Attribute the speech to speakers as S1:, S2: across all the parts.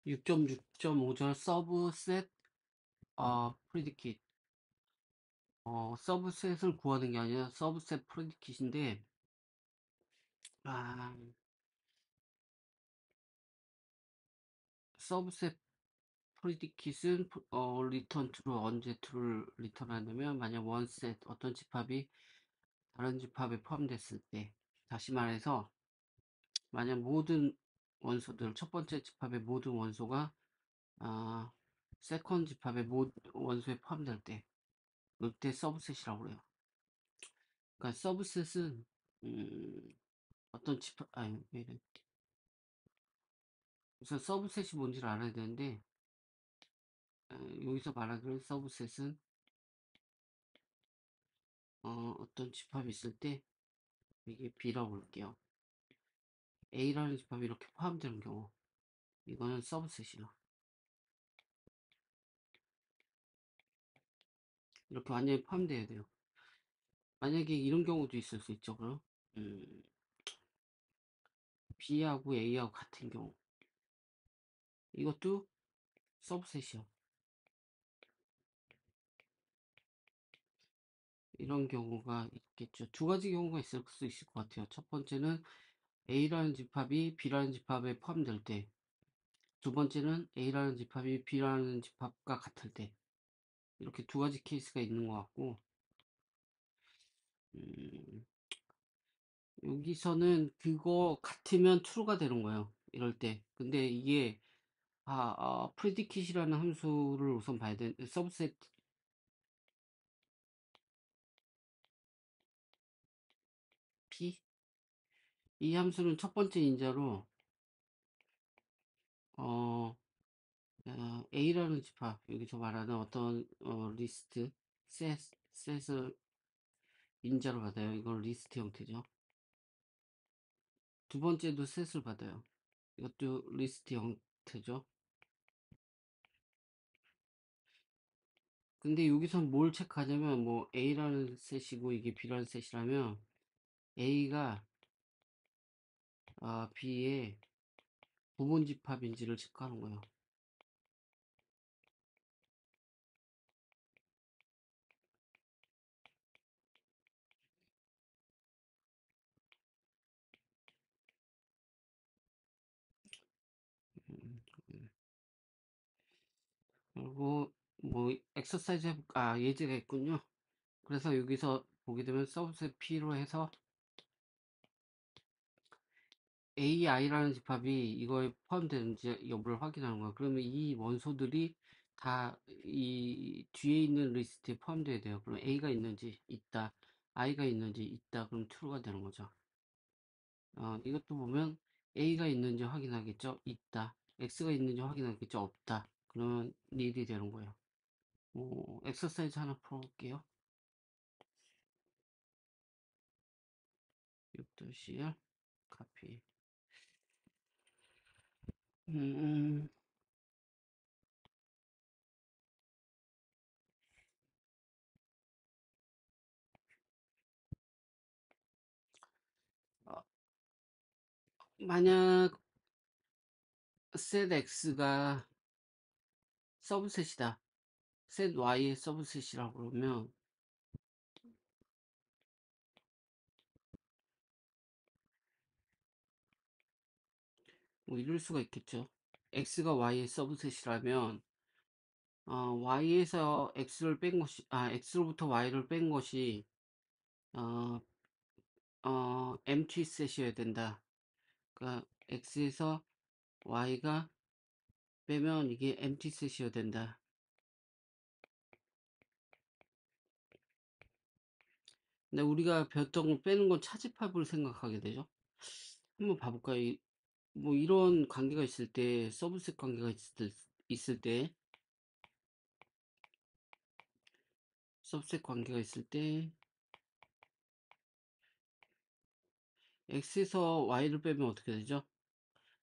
S1: 6.6.5절 서브셋 프리디킷. 서브셋을 구하는 게 아니라 서브셋 프리디킷인데, 아, 서브셋 프리디킷은 리턴 트루, 언제 트루를 리턴하냐면, 만약 원셋 어떤 집합이 다른 집합에 포함됐을 때, 다시 말해서 만약 모든 원소들, 첫 번째 집합의 모든 원소가 세컨 집합의 원소에 포함될 때, 그때 서브셋이라고 그래요. 그러니까 서브셋은 어떤 집합, 아니, 왜 이래. 우선 서브셋이 뭔지를 알아야 되는데, 여기서 말하는 서브셋은 어떤 집합이 있을 때 이게 B라고 볼게요. A라는 집합이 이렇게 포함되는 경우, 이거는 서브셋이야. 이렇게 완전히 포함되어야 돼요. 만약에 이런 경우도 있을 수 있죠. 그럼 B하고 A하고 같은 경우, 이것도 서브셋이야. 이런 경우가 있겠죠. 두 가지 경우가 있을 수 있을 것 같아요. 첫 번째는 A라는 집합이 B라는 집합에 포함될 때, 두 번째는 A라는 집합이 B라는 집합과 같을 때, 이렇게 두 가지 케이스가 있는 것 같고, 음, 여기서는 그거 같으면 true가 되는 거예요. 이럴 때. 근데 이게, predicat이라는 함수를 우선 봐야 돼. subset p? 이 함수는 첫 번째 인자로, 어, A라는 집합, 여기서 말하는 어떤, 리스트, 셋을 인자로 받아요. 이건 리스트 형태죠. 두 번째도 셋을 받아요. 이것도 리스트 형태죠. 근데 여기서 뭘 체크하냐면, 뭐, A라는 셋이고, 이게 B라는 셋이라면, A가, B의 부분 집합인지를 체크하는 거예요. 음, 음. 그리고, 뭐, 엑서사이즈 예제가 있군요. 그래서 여기서 보게 되면, 서브셋 P로 해서, AI라는 집합이 이거에 포함되는지 여부를 확인하는 거야. 그러면 이 원소들이 다 이 뒤에 있는 리스트에 포함되어야 돼요. 그럼 A가 있는지 있다, I가 있는지 있다, 그럼 true가 되는 거죠. 이것도 보면 A가 있는지 확인하겠죠? 있다. X가 있는지 확인하겠죠? 없다. 그러면 nil이 되는 거예요. 엑서사이즈 하나 풀어볼게요. 6-1 카피. 음, 어, 만약 set X가 서브셋이다. set Y의 서브셋이라고 그러면 뭐 이럴 수가 있겠죠. X가 Y의 서브셋이라면 Y에서 X를 뺀 것이 X로부터 Y를 뺀 것이 어, empty set이어야 된다. 그러니까 X에서 Y가 빼면 이게 empty set이어야 된다. 근데 우리가 배웠던 걸 빼는 건 차집합을 생각하게 되죠. 한번 봐볼까요? 뭐 이런 관계가 있을 때, 서브셋 관계가 있을 때, 서브셋 관계가 있을 때, X에서 Y를 빼면 어떻게 되죠?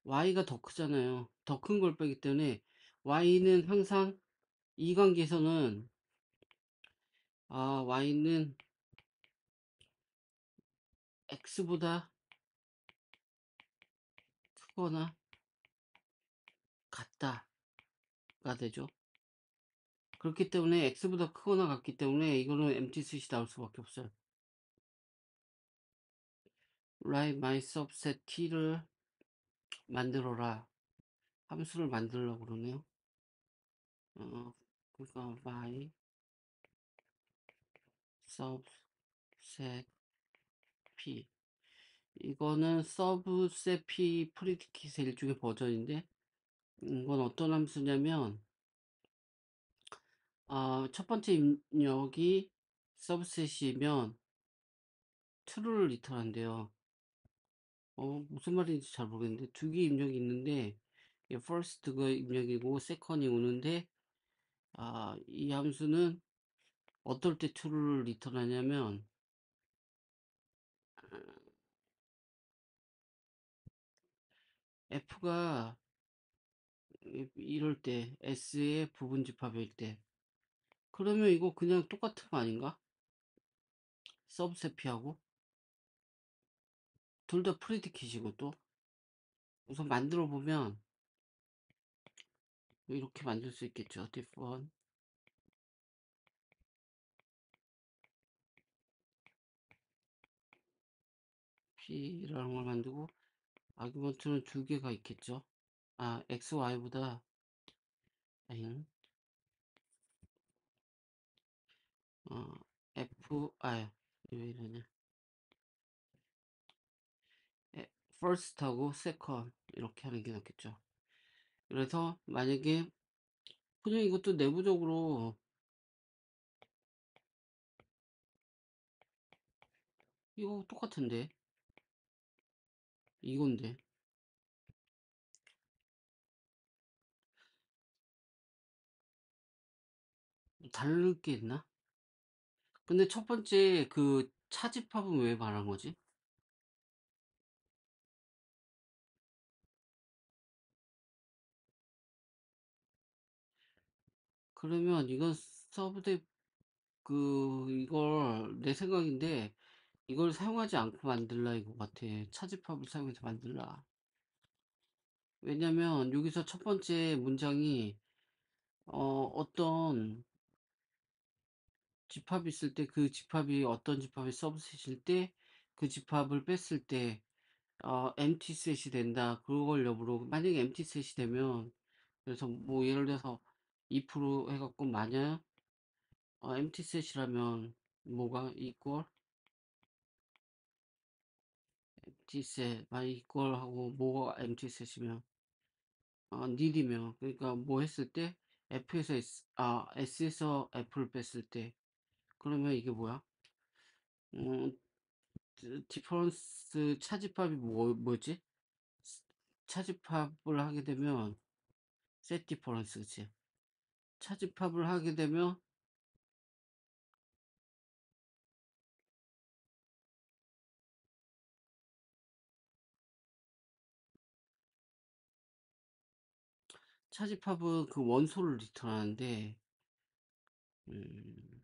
S1: Y가 더 크잖아요. 더 큰 걸 빼기 때문에 Y는 항상 이 관계에서는 Y는 X보다 크거나 같다가 되죠. 그렇기 때문에 x보다 크거나 같기 때문에 이거는 empty set이 나올 수밖에 없어요. write my subset t를 만들어라. 함수를 만들려고 그러네요. 그러니까 my subset p, 이거는 subset p 프리디킷의 일종의 버전인데, 이건 어떤 함수냐면 첫 번째 입력이 subset이면 true를 리턴한대요. 무슨 말인지 잘 모르겠는데 두 개 입력이 있는데 first가 입력이고 second이 오는데, 이 함수는 어떨 때 true를 리턴하냐면 f가 이럴 때 s의 부분 집합일 때, 그러면 이거 그냥 똑같은 거 아닌가? 서브셋피하고 둘 다 프리디킷이고, 또 우선 만들어 보면 이렇게 만들 수 있겠죠. different p라는 걸 만들고 아규먼트는 두 개가 있겠죠. x, y보다 아니, f, 왜 이러냐, first하고 second 이렇게 하는 게 낫겠죠. 그래서 만약에 그냥 이것도 내부적으로 이거 똑같은데 이건데 다를 게 있나? 근데 첫 번째 그 차집합은 왜 말한 거지? 그러면 이건 서브데 이걸 내 생각인데 이걸 사용하지 않고 만들라 이거 같아. 차집합을 사용해서 만들라. 왜냐면 여기서 첫 번째 문장이 어떤 집합이 있을 때 그 집합이 어떤 집합이 서브셋일 때 그 집합을 뺐을 때 empty set이 된다. 그걸 여부로 만약에 empty set이 되면, 그래서 뭐 예를 들어서 2% 해갖고 만약 empty set이라면 뭐가 equal empty set equal 하고 뭐가 empty set이면 nil이면, 그러니까 뭐 했을 때 f에서 s에서 f를 뺐을 때, 그러면 이게 뭐야? 디퍼런스 차집합이 뭐지? 차집합을 하게 되면 set 디퍼런스, 그치? 차집합을 하게 되면 차집합은 그 원소를 리턴하는데, 음,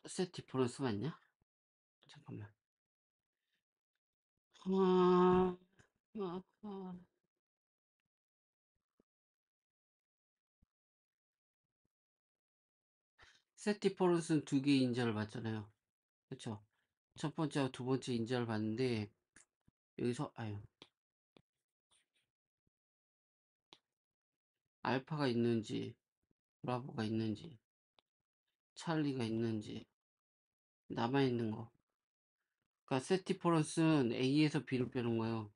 S1: set 디퍼런스 맞냐? 잠깐만. 아, 아, 아. set 디퍼런스는 두 개의 인자를 받잖아요. 그쵸? 첫 번째와 두 번째 인자를 받는데, 여기서, 알파가 있는지, 브라보가 있는지, 찰리가 있는지, 남아있는 거. 그러니까 set 디퍼런스는 A에서 B로 빼는 거예요.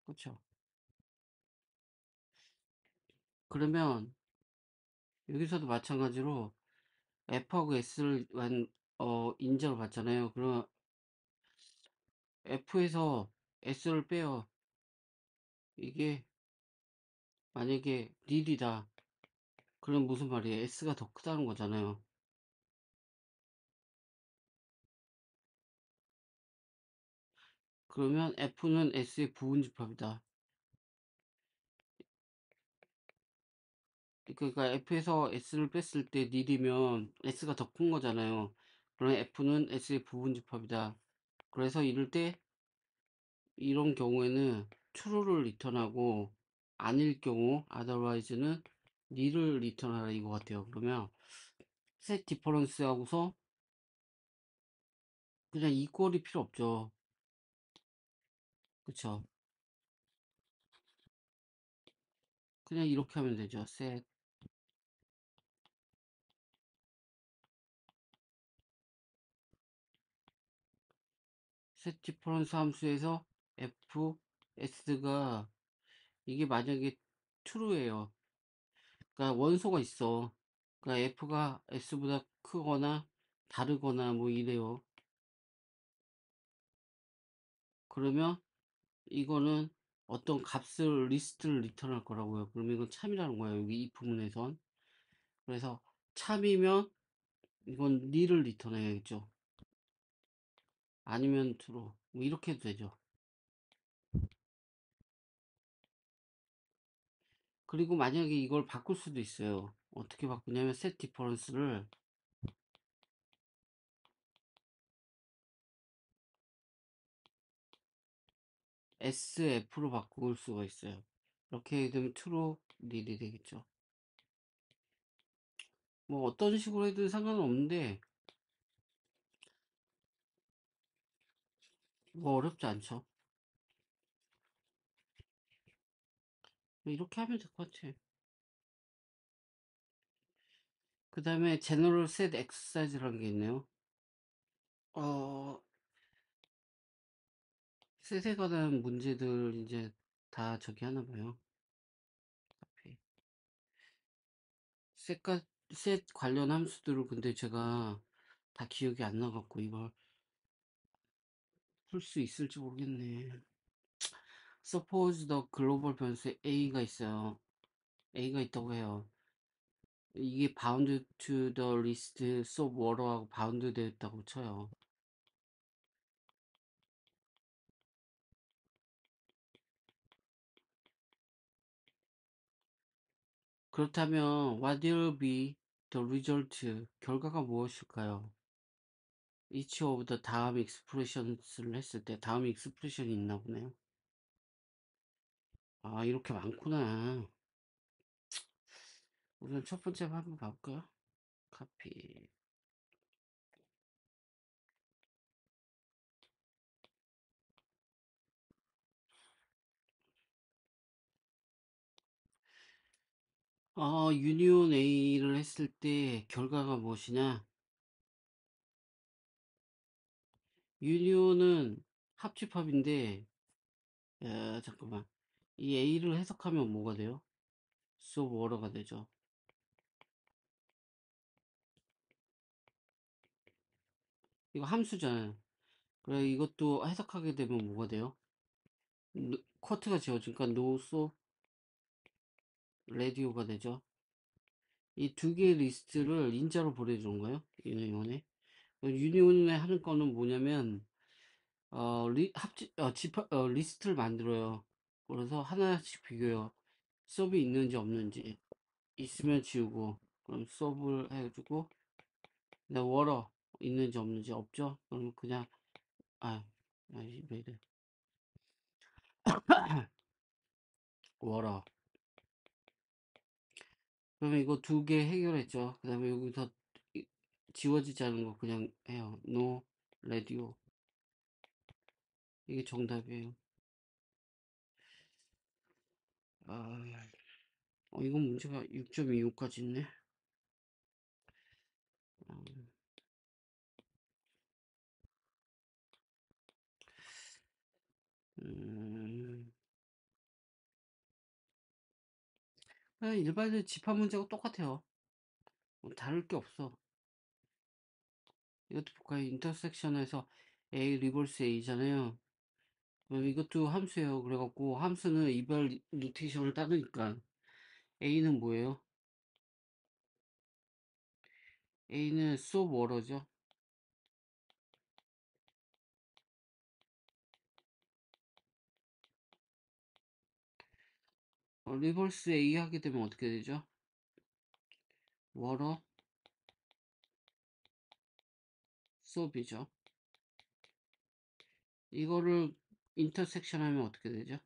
S1: 그쵸? 그러면, 여기서도 마찬가지로 F하고 S를 인자로 받잖아요. 그럼 F에서 S를 빼요. 이게 만약에 닐이다. 그럼 무슨 말이에요? S가 더 크다는 거잖아요. 그러면 F는 S의 부분집합이다. 그러니까 F에서 S를 뺐을 때 nil이면 S가 더 큰 거잖아요. 그러면 F는 S의 부분 집합이다. 그래서 이럴 때 이런 경우에는 true를 리턴하고 아닐 경우 otherwise는 nil을 리턴하라 이거 같아요. 그러면 set difference 하고서 그냥 equal이 필요 없죠. 그쵸? 그냥 이렇게 하면 되죠. set difference 함수에서 f s가 이게 만약에 true예요. 그러니까 원소가 있어. 그러니까 f가 s보다 크거나 다르거나 뭐 이래요. 그러면 이거는 어떤 값을 리스트를 리턴할 거라고요. 그러면 이건 참이라는 거예요. 여기 이 부분에선. 그래서 참이면 이건 nil을 리턴해야겠죠. 아니면 true. 뭐 이렇게 해도 되죠. 그리고 만약에 이걸 바꿀 수도 있어요. 어떻게 바꾸냐면 set difference를 sf로 바꿀 수가 있어요. 이렇게 되면 true nil이 되겠죠. 뭐 어떤 식으로 해도 상관은 없는데 뭐 어렵지 않죠. 이렇게 하면 될 것 같아. 그 다음에 general set exercise라는 게 있네요. 셋에 관한 문제들 이제 다 저기 하나 봐요. 앞에. 셋과 셋 관련 함수들을 근데 제가 다 기억이 안 나갖고 이걸 풀 수 있을지 모르겠네. Suppose the global 변수에 A가 있어요. A가 있다고 해요. 이게 bound to the list so 뭐로하고 bound 되어 있다고 쳐요. 그렇다면 what will be the result? 결과가 무엇일까요? each of the 다음 expressions를 했을 때 다음 expression이 있나 보네요. 아 이렇게 많구나. 우선 첫 번째 한번 봐볼까요? 카피. 유니온 A를 했을 때 결과가 무엇이냐? 유니온은 합집합인데, 잠깐만. 이 A를 해석하면 뭐가 돼요? 수업 워러가 되죠. 이거 함수잖아요. 그래, 이것도 해석하게 되면 뭐가 돼요? 쿼트가 지워지니까 노소 레디오가 되죠. 이 두 개의 리스트를 인자로 보내주는 거예요. 유니온에. 유니온에 하는 거는 뭐냐면, 리스트를 만들어요. 그래서 하나씩 비교해요. 수업이 있는지 없는지. 있으면 지우고, 그럼 수업을 해주고, 그다음 월어 있는지 없는지 없죠? 그럼 그냥, 아, 왜 이래. 월어. 그러면 이거 두 개 해결했죠. 그 다음에 여기서 지워지지 않은 거 그냥 해요. No, radio. 이게 정답이에요. 아, 이건 문제가 6.25까지 있네. 음, 그냥 일반적인 집합 문제하고 똑같아요. 뭐 다를 게 없어. 이것도 볼까요? 인터섹션에서 A 리버스 A잖아요. 그럼 이것도 함수예요. 그래갖고 함수는 이별 노테이션을 따르니까 A는 뭐예요? A는 수업 월어죠. 리버스 A 하게 되면 어떻게 되죠? 워러 수업이죠. 이거를 인터섹션 하면 어떻게 되죠?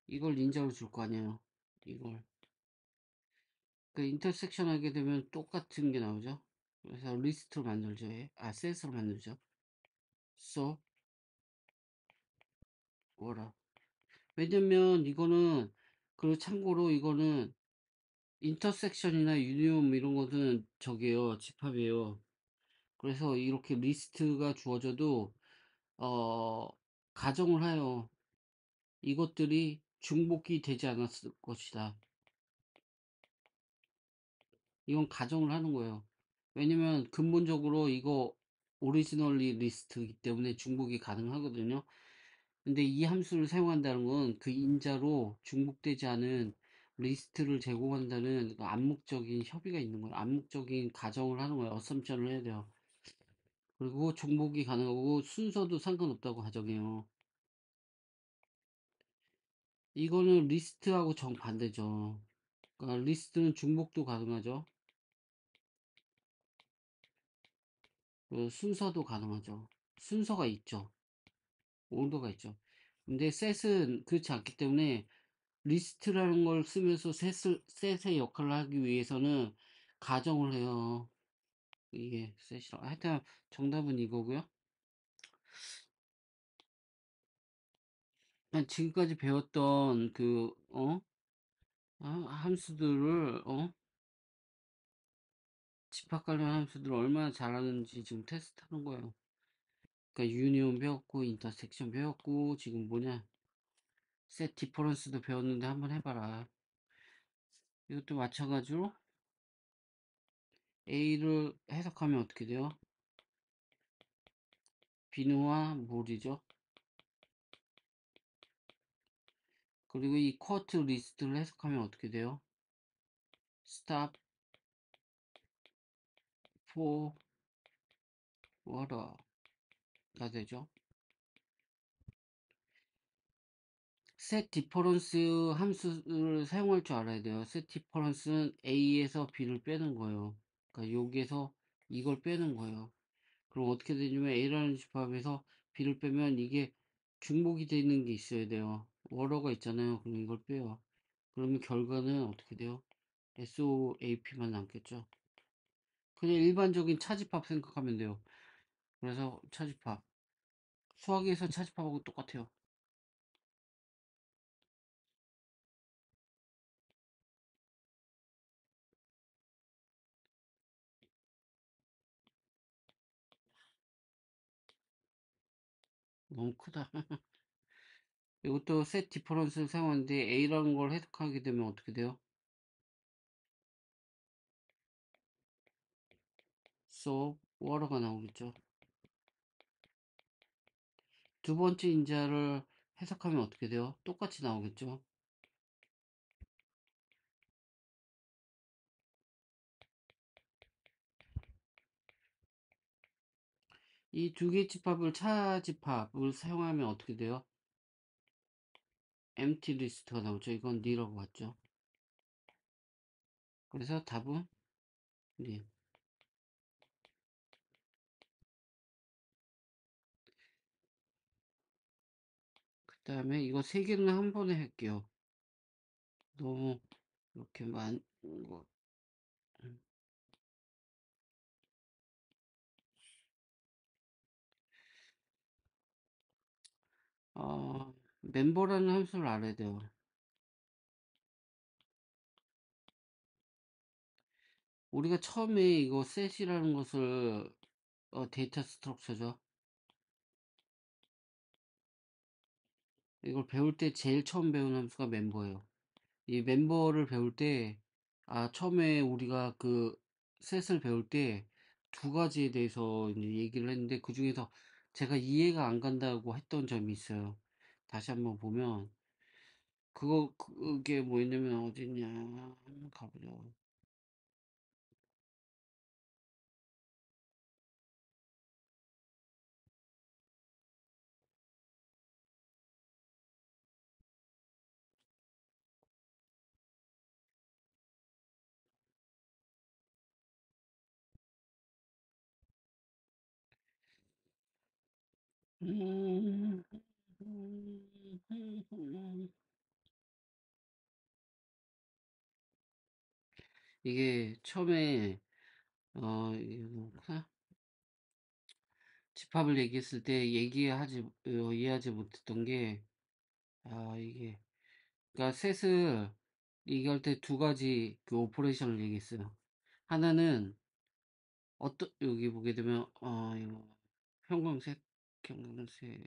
S1: 이걸 인자로 줄 거 아니에요. 이걸 그 인터섹션 하게 되면 똑같은 게 나오죠. 그래서 리스트로 만들죠. 셋으로 만들죠. So 워러. 왜냐면 이거는 그리고 참고로 이거는 인터섹션이나 유니온 이런 것은 저게요 집합이에요. 그래서 이렇게 리스트가 주어져도 어 가정을 해요. 이것들이 중복이 되지 않았을 것이다. 이건 가정을 하는 거예요. 왜냐면 근본적으로 이거 오리지널리 리스트이기 때문에 중복이 가능하거든요. 근데 이 함수를 사용한다는 건 그 인자로 중복되지 않은 리스트를 제공한다는 그 암묵적인 협의가 있는 거예요. 암묵적인 가정을 하는 거예요. 어썸션을 해야 돼요. 그리고 중복이 가능하고 순서도 상관없다고 가정해요. 이거는 리스트하고 정반대죠. 그러니까 리스트는 중복도 가능하죠. 순서도 가능하죠. 순서가 있죠. 온도가 있죠. 근데 셋은 그렇지 않기 때문에 리스트라는 걸 쓰면서 셋의 역할을 하기 위해서는 가정을 해요. 이게 셋이라. 하여튼 정답은 이거고요. 난 지금까지 배웠던 함수들을 집합 관련 함수들을 얼마나 잘하는지 지금 테스트하는 거예요. 그러니까 유니온 배웠고 인터섹션 배웠고 지금 뭐냐 셋 디퍼런스도 배웠는데 한번 해봐라. 이것도 마찬가지로 A를 해석하면 어떻게 돼요? 비누와 물이죠. 그리고 이 쿼트 리스트를 해석하면 어떻게 돼요? Stop for water가 되죠. set difference 함수를 사용할 줄 알아야 돼요. set difference는 A에서 B를 빼는 거예요. 그러니까 여기에서 이걸 빼는 거예요. 그럼 어떻게 되냐면 A라는 집합에서 B를 빼면 이게 중복이 되는 게 있어야 돼요. 워러가 있잖아요. 그럼 이걸 빼요. 그러면 결과는 어떻게 돼요? SOAP만 남겠죠. 그냥 일반적인 차집합 생각하면 돼요. 그래서 차집합. 수학에서 차집합하고 똑같아요. 너무 크다. 이것도 셋 디퍼런스를 사용하는데 A라는 걸 해석하게 되면 어떻게 돼요? So, water가 나오겠죠. 두 번째 인자를 해석하면 어떻게 돼요? 똑같이 나오겠죠. 이 두 개의 집합을 차집합을 사용하면 어떻게 돼요? empty 리스트가 나오죠. 이건 니라고 봤죠. 그래서 답은 니. 그 다음에 이거 세 개는 한 번에 할게요. 너무 이렇게 많은 거. 멤버라는 함수를 알아야 돼요. 우리가 처음에 이거 셋이라는 것을 데이터 스트럭처죠. 이걸 배울 때 제일 처음 배운 함수가 멤버예요. 이 멤버를 배울 때, 처음에 우리가 그 셋을 배울 때 두 가지에 대해서 이제 얘기를 했는데 그 중에서 제가 이해가 안 간다고 했던 점이 있어요. 다시 한번 보면, 그게 뭐였냐면 어딨냐. 한번 가보자. 음, 이게 처음에 이게 뭐구나. 집합을 얘기했을 때 이해하지 못했던 게, 이게 그러니까 셋을 얘기할 때 두 가지 그 오퍼레이션을 얘기했어요. 하나는 여기 보게 되면 이거 형광색 형광색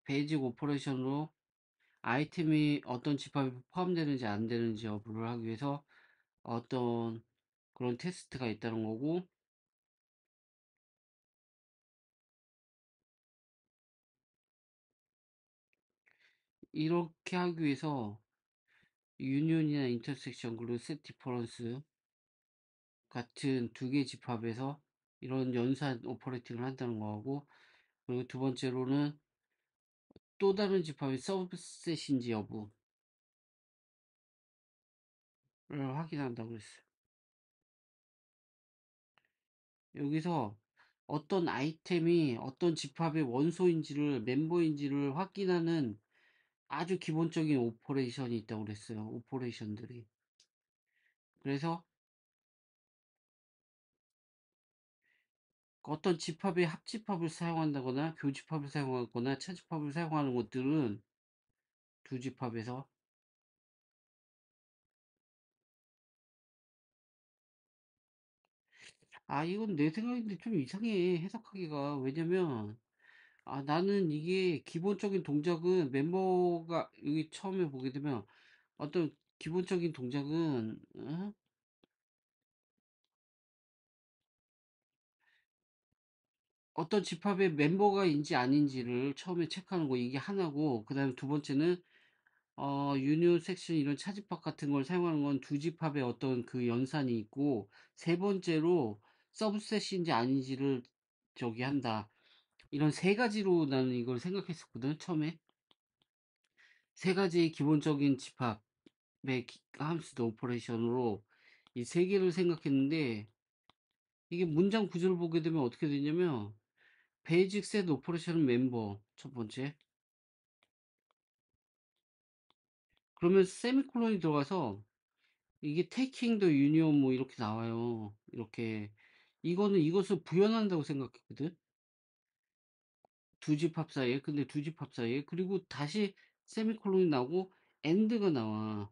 S1: 베이직 오퍼레이션으로 아이템이 어떤 집합에 포함되는지 안 되는지 여부를 하기 위해서 어떤 그런 테스트가 있다는 거고, 이렇게 하기 위해서 유니온이나 인터섹션 그리고 셋 디퍼런스 같은 두 개 집합에서 이런 연산 오퍼레이팅을 한다는 거고, 그리고 두 번째로는 또 다른 집합이 서브셋인지 여부를 확인한다고 그랬어요. 여기서 어떤 아이템이 어떤 집합의 원소인지를 멤버인지를 확인하는 아주 기본적인 오퍼레이션이 있다고 그랬어요. 오퍼레이션들이. 그래서 어떤 집합의 합집합을 사용한다거나 교집합을 사용하거나 차집합을 사용하는 것들은 두 집합에서 이건 내 생각인데 좀 이상해 해석하기가. 왜냐면 나는 이게 기본적인 동작은 멤버가 여기 처음에 보게 되면 어떤 기본적인 동작은 어떤 집합의 멤버가인지 아닌지를 처음에 체크하는 거, 이게 하나고, 그 다음에 두 번째는 유니온 섹션 이런 차집합 같은 걸 사용하는 건 두 집합의 어떤 그 연산이 있고, 세 번째로 서브셋인지 아닌지를 저기 한다. 이런 세 가지로 나는 이걸 생각했었거든, 처음에. 세 가지의 기본적인 집합의 함수 오퍼레이션으로 이 세 개를 생각했는데, 이게 문장 구조를 보게 되면 어떻게 되냐면, 베이직 셋 오퍼레이션 멤버, 첫 번째. 그러면 세미콜론이 들어가서, 이게 taking the union 뭐 이렇게 나와요. 이렇게. 이거는 이것을 부연한다고 생각했거든. 두 집합 사이에. 근데 두 집합 사이에. 그리고 다시 세미콜론이 나오고, end가 나와.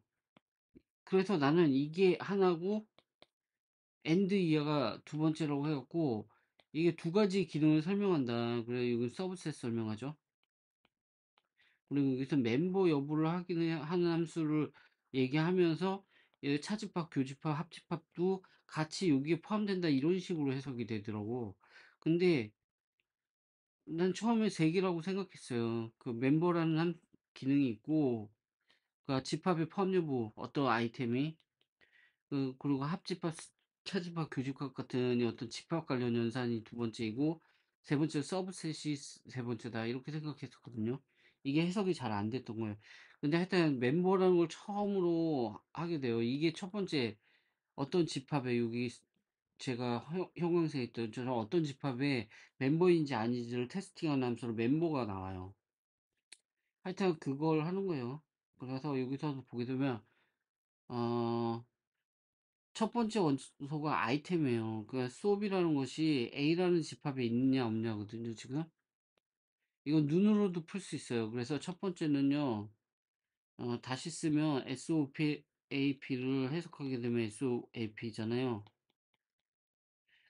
S1: 그래서 나는 이게 하나고, and 이하가 두 번째라고 해갖고, 이게 두 가지 기능을 설명한다. 그래, 이건 서브셋 설명하죠. 그리고 여기서 멤버 여부를 하는 함수를 얘기하면서 차집합, 교집합, 합집합도 같이 여기에 포함된다 이런 식으로 해석이 되더라고. 근데 난 처음에 세 개라고 생각했어요. 그 멤버라는 기능이 있고, 그 집합의 포함 여부, 어떤 아이템이, 그리고 합집합, 차집합, 교집합 같은 어떤 집합 관련 연산이 두 번째이고, 세 번째 서브셋이 세 번째다. 이렇게 생각했었거든요. 이게 해석이 잘 안 됐던 거예요. 근데 하여튼 멤버라는 걸 처음으로 하게 돼요. 이게 첫 번째 어떤 집합에 여기 제가 형광색에 있던 저런 어떤 집합에 멤버인지 아닌지를 테스팅하는 함수로 멤버가 나와요. 하여튼 그걸 하는 거예요. 그래서 여기서 보게 되면 어, 첫 번째 원소가 아이템이에요. 그 수업이라는 것이 A라는 집합에 있느냐 없냐거든요, 지금. 이건 눈으로도 풀 수 있어요. 그래서 첫 번째는요, 다시 쓰면 SOAP를 해석하게 되면 SOAP잖아요.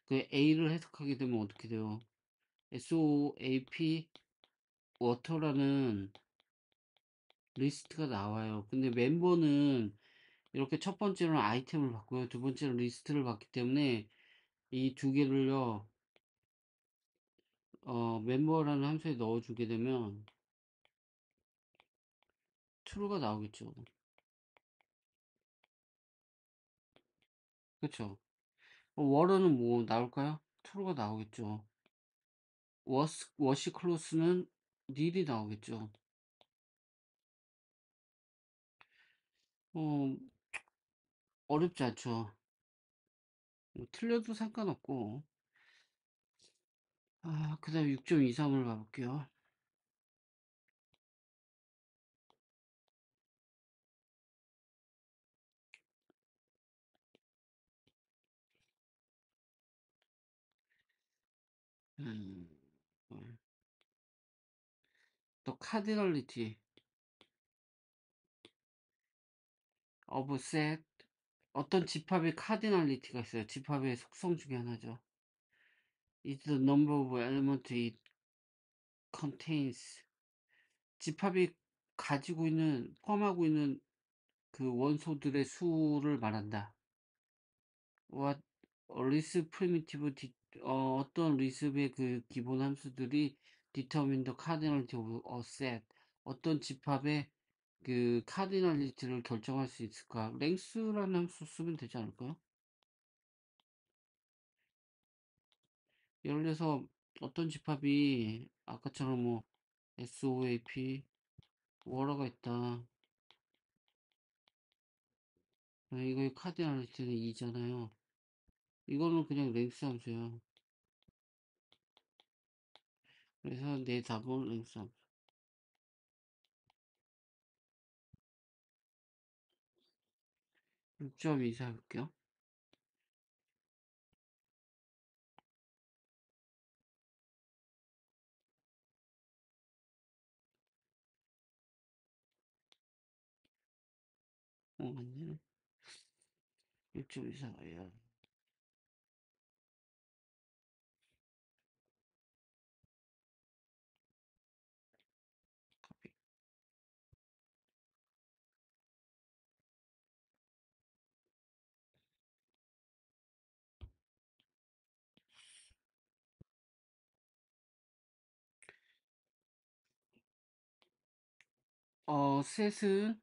S1: 그 A를 해석하게 되면 어떻게 돼요? SOAP 워터라는 리스트가 나와요. 근데 멤버는 이렇게 첫 번째로는 아이템을 받고요. 두 번째로 리스트를 받기 때문에 이 두 개를요, 멤버라는 함수에 넣어주게 되면 true가 나오겠죠. 그쵸? 워러는 뭐 나올까요? true가 나오겠죠. 워시 클로스는 nil이 나오겠죠. 어, 어렵지 않죠. 뭐 틀려도 상관없고. 그 다음 6.23을 가볼게요. 음, 또 카디널리티 오브 셋. 어떤 집합의 카디널리티가 있어요. 집합의 속성 중에 하나죠. It's the number of elements it contains. 집합이 가지고 있는, 포함하고 있는 그 원소들의 수를 말한다. What 리스 프리미티브 어떤 리스의 그 기본 함수들이 determine the cardinality of a set. 어떤 집합의 그 카디널리티를 결정할 수 있을까? 랭스라는 함수 쓰면 되지 않을까요? 예를 들어서 어떤 집합이 아까처럼 뭐 SOAP 워러가 있다. 이거의 카디널리티는 2잖아요. 이거는 그냥 랭스 함수예요. 그래서 내 답은 랭스 함수. 6.24 할게요. 아니네. 6.24야. 셋은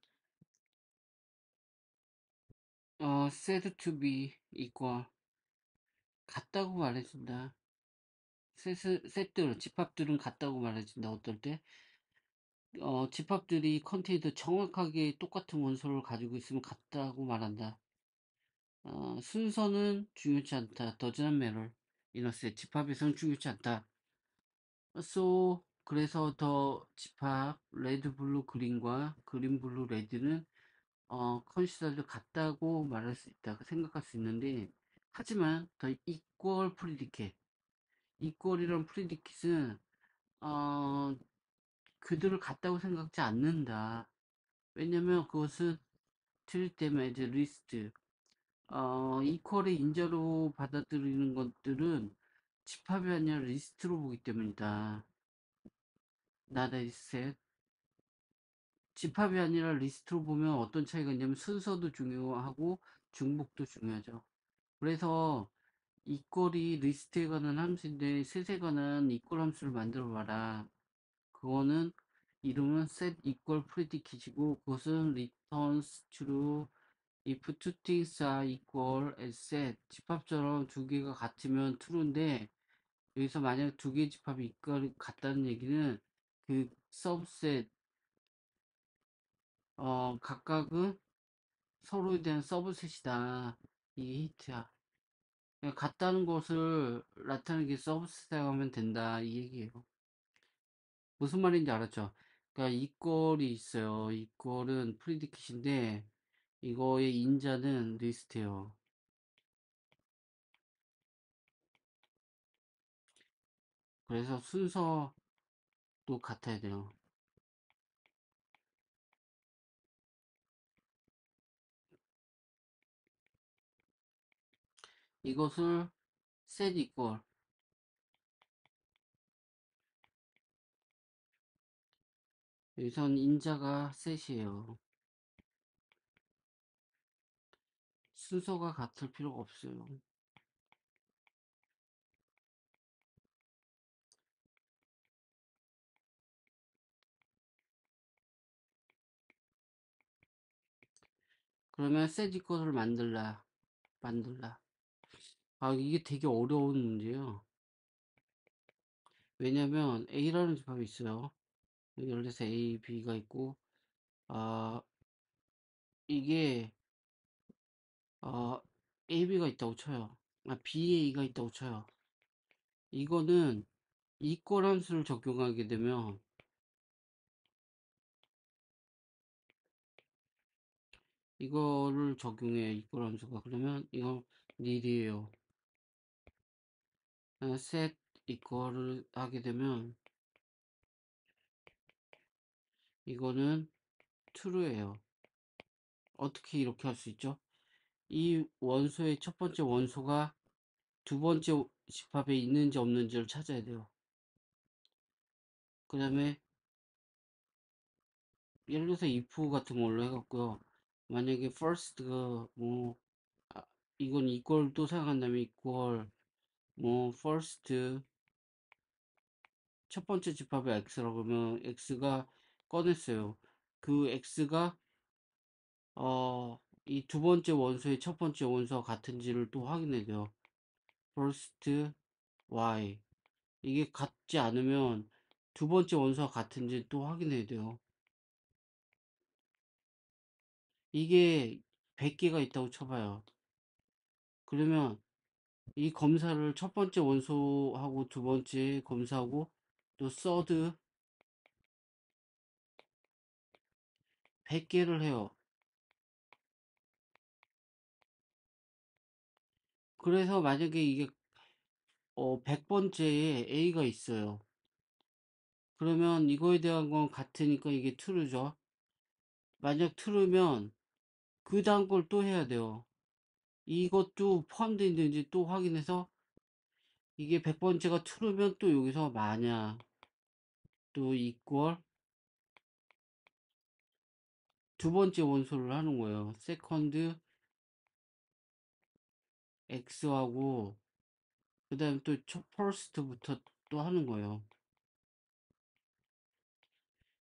S1: said to be equal 같다고 말해준다. 셋들 집합들은 같다고 말해준다. 어떨 때? 집합들이 컨테이너 정확하게 똑같은 원소를 가지고 있으면 같다고 말한다. 순서는 중요치 않다. does not matter. 이너셋 집합에서는 중요치 않다. So 그래서 더 집합 레드 블루 그린과 그린 블루 레드는 컨시더도 같다고 말할 수 있다. 생각할 수 있는데 하지만 더 이퀄 프리디켓 이퀄이란 프리디켓은 어, 그들을 같다고 생각지 않는다. 왜냐면 그것은 틀릴 때면 이제 리스트 이퀄의 인자로 받아들이는 것들은 집합이 아니라 리스트로 보기 때문이다. 나다 이셋 집합이 아니라 리스트로 보면 어떤 차이가 있냐면 순서도 중요하고 중복도 중요하죠. 그래서 이퀄이 리스트에 관한 함수인데 셋에 관한 이퀄 함수를 만들어 봐라. 그거는 이름은 set equal predicate이고 그것은 returns true if two things are equal as set. 집합처럼 두 개가 같으면 true인데 여기서 만약 두 개의 집합이 같다는 얘기는 그 subset 각각은 서로에 대한 서브셋이다. 이게 히트야. 그러니까 같다는 것을 나타내기 위해 서브셋 사용하면 된다. 이 얘기예요. 무슨 말인지 알았죠? 그러니까 이퀄이 있어요. 이퀄은 프리디킷인데 이거의 인자는 리스트예요. 그래서 순서도 같아야 돼요. 이것을 set equal 여기선 인자가 set이에요. 순서가 같을 필요가 없어요. 그러면 set equal을 만들라. 이게 되게 어려운 문제예요. 왜냐면 A라는 집합이 있어요. 예를 들어서 A, B가 있고, 아, 이게, 어, AB가 있다고 쳐요. BA가 있다고 쳐요. 이거는 이꼴 함수를 적용하게 되면 이거를 적용해 이꼴 함수가. 그러면 이거 nil이에요. set 이꼴을 하게 되면 이거는 true예요. 어떻게 이렇게 할 수 있죠? 이 원소의 첫 번째 원소가 두 번째 집합에 있는지 없는지를 찾아야 돼요. 그 다음에 예를 들어서 if 같은 걸로 해갖고요. 만약에 first가 뭐 아, 이건 equal 또 생각한다면 equal 뭐 first 첫 번째 집합의 x라고 하면 x가 꺼냈어요. 그 x가 이 두 번째 원소의 첫 번째 원소와 같은지를 또 확인해야 돼요. first y 이게 같지 않으면 두 번째 원소와 같은지 또 확인해야 돼요. 이게 100개가 있다고 쳐봐요. 그러면 이 검사를 첫 번째 원소하고 두 번째 검사하고 또 서드 100개를 해요. 그래서 만약에 이게 100번째에 A가 있어요. 그러면 이거에 대한 건 같으니까 이게 true죠. 만약 true면 그 다음 걸 또 해야 돼요. 이것도 포함되어 있는지 또 확인해서 이게 100번째가 true면 또 여기서 만약 또 equal 두 번째 원소를 하는 거예요. second x하고 그 다음에 또 first부터 또 하는 거예요.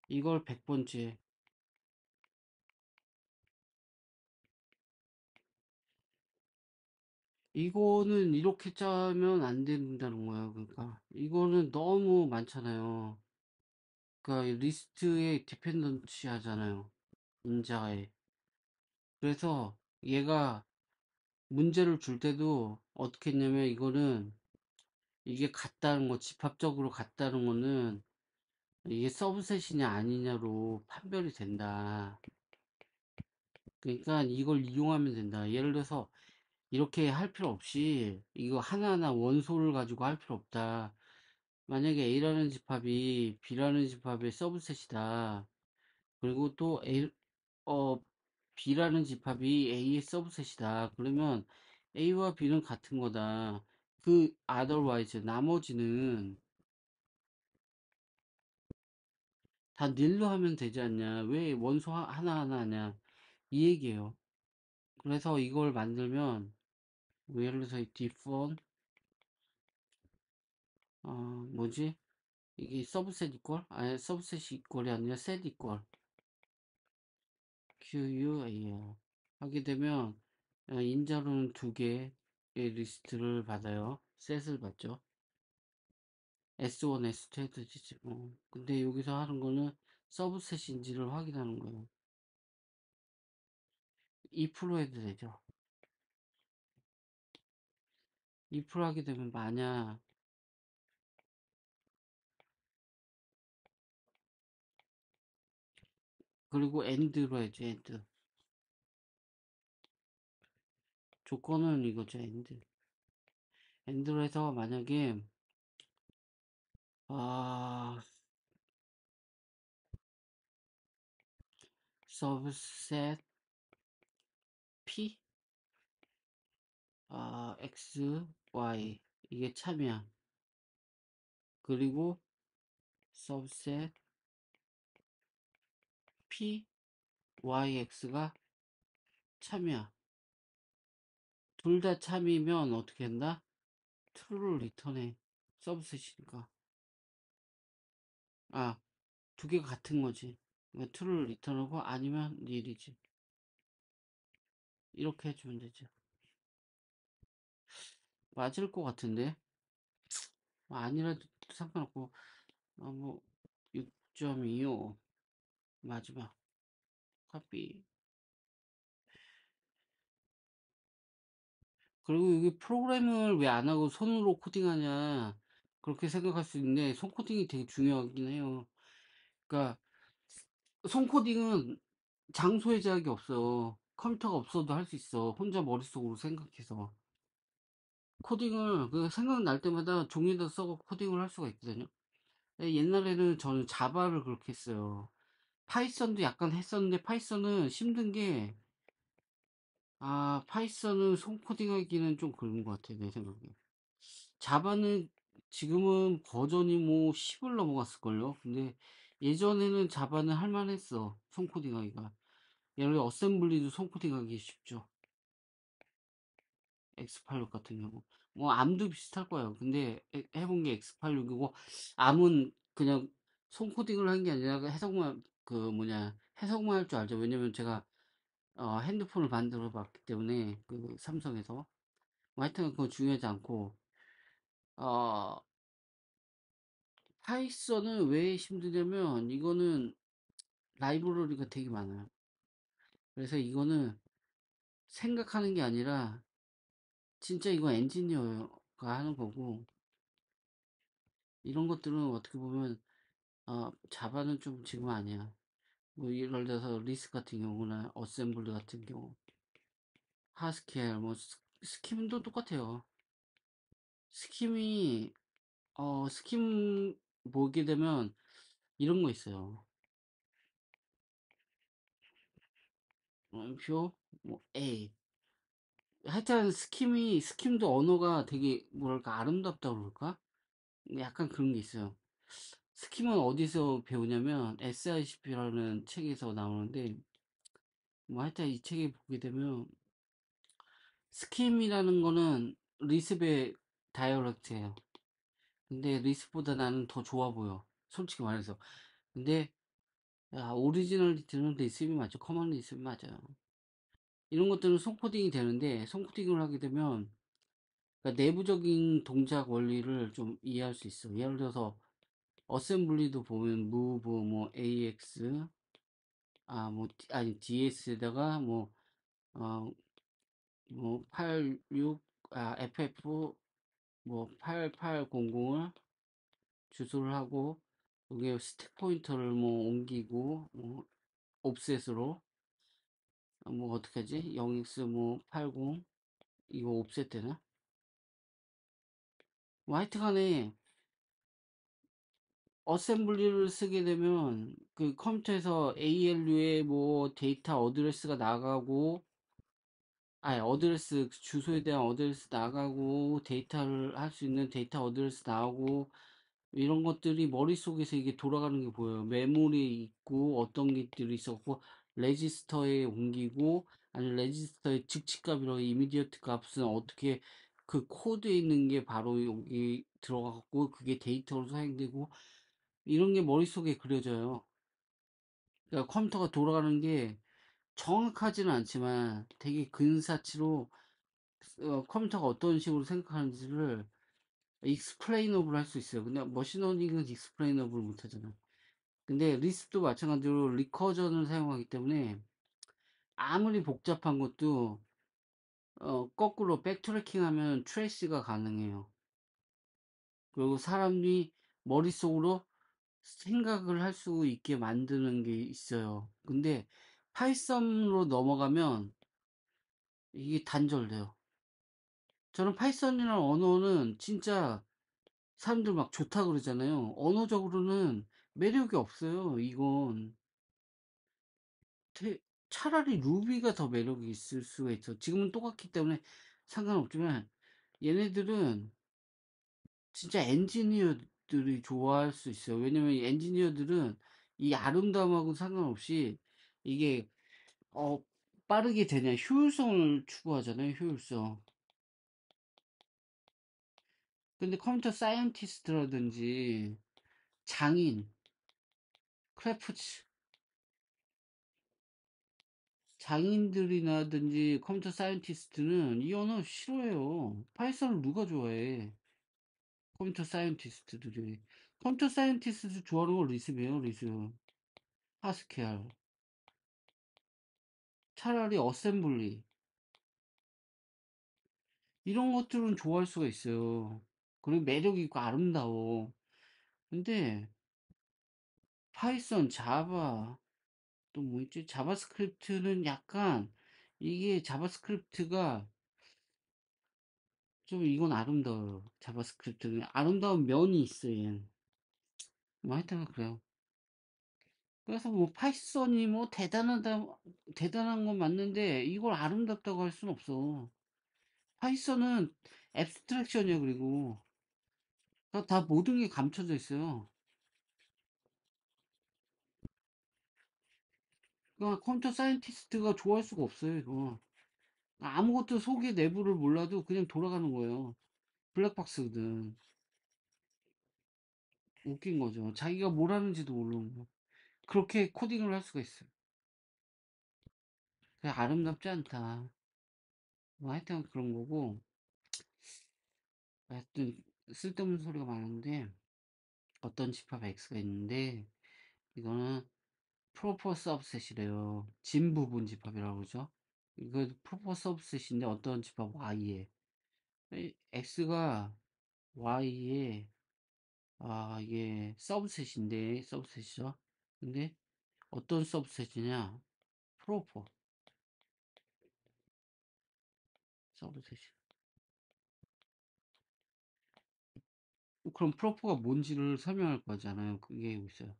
S1: 이걸 100번째. 이거는 이렇게 짜면 안 된다는 거예요. 그러니까 이거는 너무 많잖아요. 그러니까 리스트에 디펜던치 하잖아요. 인자에. 그래서 얘가 문제를 줄 때도 어떻게 했냐면 이거는 이게 같다는 거, 집합적으로 같다는 거는 이게 서브셋이냐 아니냐로 판별이 된다. 그러니까 이걸 이용하면 된다. 예를 들어서 이렇게 할 필요 없이 이거 하나하나 원소를 가지고 할 필요 없다. 만약에 A라는 집합이 B라는 집합의 서브셋이다. 그리고 또 어, B라는 집합이 A의 서브셋이다. 그러면 A와 B는 같은 거다. 그 otherwise 나머지는 다 nil로 하면 되지 않냐. 왜 원소 하나하나 하냐. 이 얘기예요. 그래서 이걸 만들면 뭐 예를 들어서 디폰 뭐지? 이게 서브셋 이퀄? 아니 서브셋이 이퀄이 아니라 셋 이퀄 QUAL 하게 되면 인자로는 두 개의 리스트를 받아요. 셋을 받죠. S1, S2 해도 되지 뭐. 근데 여기서 하는 거는 서브셋인지를 확인하는 거예요. 2% 해도 되죠. 2% 하게 되면 만약 그리고 AND로 해야죠. AND 조건은 이거죠. AND로 해서 만약에 아 subset P X, Y 이게 참이야. 그리고 subset P, Y, X가 참이야. 둘 다 참이면 어떻게 한다? true를 리턴해. 서브셋이니까. 두 개가 같은 거지. 그러니까 true를 리턴하고 아니면 nil이지. 이렇게 해주면 되죠. 맞을 것 같은데? 아니라도 상관없고, 뭐, 6.25 마지막 카피. 그리고 여기 프로그램을 왜 안 하고 손으로 코딩하냐? 그렇게 생각할 수 있는데 손코딩이 되게 중요하긴 해요. 그러니까 손코딩은 장소의 제약이 없어. 컴퓨터가 없어도 할 수 있어. 혼자 머릿속으로 생각해서. 코딩을 그 생각날 때마다 종이에다 써서 코딩을 할 수가 있거든요. 옛날에는 저는 자바를 그렇게 했어요. 파이썬도 약간 했었는데 파이썬은 힘든 게, 파이썬은 손코딩하기는 좀 그런 것 같아요, 내 생각에. 자바는 지금은 버전이 뭐 10을 넘어갔을걸요. 근데 예전에는 자바는 할만했어, 손코딩하기가. 예를 들어 어셈블리도 손코딩하기 쉽죠. X86 같은 경우. 뭐 암도 비슷할 거예요. 근데 해본 게 X86이고, 암은 그냥 손코딩을 한 게 아니라 해석만, 그 뭐냐, 해석만 할 줄 알죠. 왜냐면 제가 핸드폰을 만들어 봤기 때문에, 그 삼성에서. 뭐 하여튼 그거 중요하지 않고, 어, 파이썬은 왜 힘드냐면, 이거는 라이브러리가 되게 많아요. 그래서 이거는 생각하는 게 아니라, 진짜 이거 엔지니어가 하는 거고, 이런 것들은 어떻게 보면, 자바는 좀 지금 아니야. 뭐, 예를 들어서 리스 같은 경우나 어셈블리 같은 경우, 하스켈, 뭐, 스킴도 똑같아요. 스킴이, 스킴 보게 되면 이런 거 있어요. 표, 뭐, A. 하여튼 스킴도 언어가 되게, 뭐랄까, 아름답다고 그럴까? 약간 그런 게 있어요. 스킴은 어디서 배우냐면, SICP라는 책에서 나오는데, 뭐 하여튼 이 책에 보게 되면, 스킴이라는 거는 리습의 다이어렉트예요. 근데 리습보다 나는 더 좋아 보여. 솔직히 말해서. 근데 오리지널리티는 리습이 맞죠. 커먼 리습이 맞아요. 이런 것들은 손코딩이 되는데 손코딩을 하게 되면 그러니까 내부적인 동작 원리를 좀 이해할 수 있어. 예를 들어서 어셈블리도 보면 move 뭐 ax 뭐 아니 ds에다가 뭐 86 ff 뭐 8800을 주소를 하고 여기에 스택 포인터를 뭐 옮기고 뭐 옵셋으로 뭐 어떻게 하지? 0x 뭐 80 이거 옵셋 되나? 뭐 하여튼간에 어셈블리를 쓰게 되면 그 컴퓨터에서 ALU에 뭐 데이터 어드레스가 나가고 어드레스 주소에 대한 어드레스 나가고 데이터를 할 수 있는 데이터 어드레스 나오고 이런 것들이 머릿속에서 이게 돌아가는 게 보여요. 메모리에 있고 어떤 것들이 있었고 레지스터에 옮기고 아니면 레지스터의 즉시값이라고 이미디어트 값은 어떻게 그 코드에 있는 게 바로 여기 들어가고 그게 데이터로 사용되고 이런 게 머릿속에 그려져요. 그러니까 컴퓨터가 돌아가는 게 정확하지는 않지만 되게 근사치로 컴퓨터가 어떤 식으로 생각하는지를 익스플레이너블 할 수 있어요. 근데 머신러닝은 익스플레이너블 못 하잖아. 근데 리스도 마찬가지로 리커전을 사용하기 때문에 아무리 복잡한 것도 거꾸로 백트래킹 하면 트레이스가 가능해요. 그리고 사람이 머릿속으로 생각을 할 수 있게 만드는 게 있어요. 근데 파이썬으로 넘어가면 이게 단절돼요. 저는 파이썬이라는 언어는 진짜 사람들 막 좋다 그러잖아요. 언어적으로는 매력이 없어요. 이건 태- 차라리 루비가 더 매력이 있을 수가 있어. 지금은 똑같기 때문에 상관없지만 얘네들은 진짜 엔지니어들이 좋아할 수 있어요. 왜냐면 이 엔지니어들은 이 아름다움하고 상관없이 이게 어 빠르게 되냐 효율성을 추구하잖아요. 효율성. 근데 컴퓨터 사이언티스트라든지 장인, 크래프츠 장인들이라든지 컴퓨터 사이언티스트는 이 언어 싫어해요. 파이썬을 누가 좋아해? 컴퓨터 사이언티스트들이. 컴퓨터 사이언티스트 좋아하는 건 리스이에요, 리스. 하스켈. 차라리 어셈블리. 이런 것들은 좋아할 수가 있어요. 그리고 매력 있고 아름다워. 근데 파이썬, 자바, 또 뭐 있지? 자바스크립트는 약간 이게 자바스크립트가 좀 이건 아름다워요. 자바스크립트는 아름다운 면이 있어요. 얘는. 뭐 하여튼 그래요. 그래서 뭐 파이썬이 뭐 대단한 건 맞는데 이걸 아름답다고 할 순 없어. 파이썬은 앱스트랙션이야. 그리고 다 모든 게 감춰져 있어요. 그러니까 컴퓨터 사이언티스트가 좋아할 수가 없어요. 이거 아무것도 속의 내부를 몰라도 그냥 돌아가는 거예요. 블랙박스거든. 웃긴 거죠. 자기가 뭘 하는지도 모르는 거. 그렇게 코딩을 할 수가 있어요. 그냥 아름답지 않다. 뭐 하여튼 그런 거고. 하여튼 쓸데없는 소리가 많은데 어떤 집합 X가 있는데 이거는 프로퍼 서브셋이래요. 진 부분 집합이라고 그러죠. 이거 프로퍼 서브셋인데 어떤 집합 Y에 X가 Y에 이게 서브셋이죠. 근데 어떤 서브셋이냐? 프로퍼 서브셋이. 그럼 프로퍼가 뭔지를 설명할 거잖아요. 그게 여기 있어요.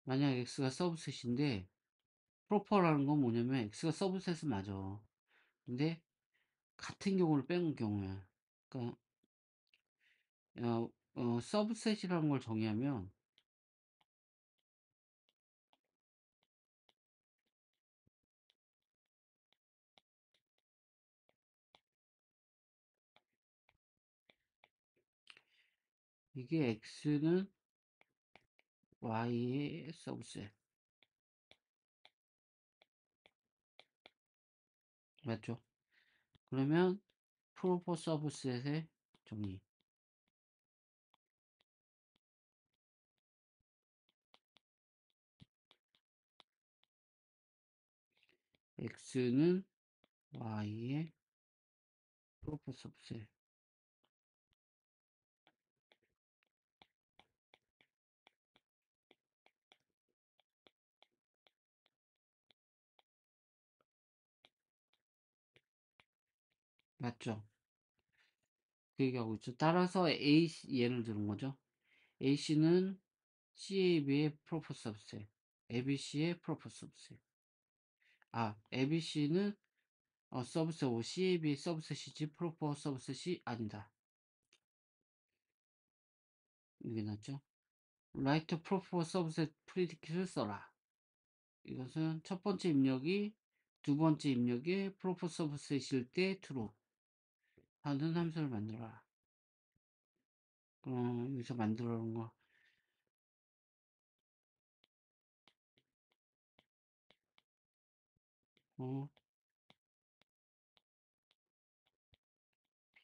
S1: 만약 X가 서브셋인데 프로퍼라는 건 뭐냐면 X가 서브셋은 맞아. 근데 같은 경우를 빼는 경우야. 그러니까 서브셋이라는 걸 정의하면 이게 X는 Y의 서브셋 맞죠? 그러면 프로퍼 서브셋의 정의 X는 Y의 프로퍼 서브셋 맞죠? 그 얘기하고 있죠. 따라서 예를 들은 거죠. A씨는 CAB의 프로퍼 서브셋 ABC의 프로퍼 서브셋 ABC는 서브셋 CAB의 서브셋이지 프로퍼 서브셋이 아니다. 이게 낫죠? 라이트 프로퍼 서브셋 프리디킷을 써라. 이것은 첫 번째 입력이 두 번째 입력이 프로퍼 서브셋일 때 true 하는 함수를 만들어라. 그럼 여기서 만들어 놓은 거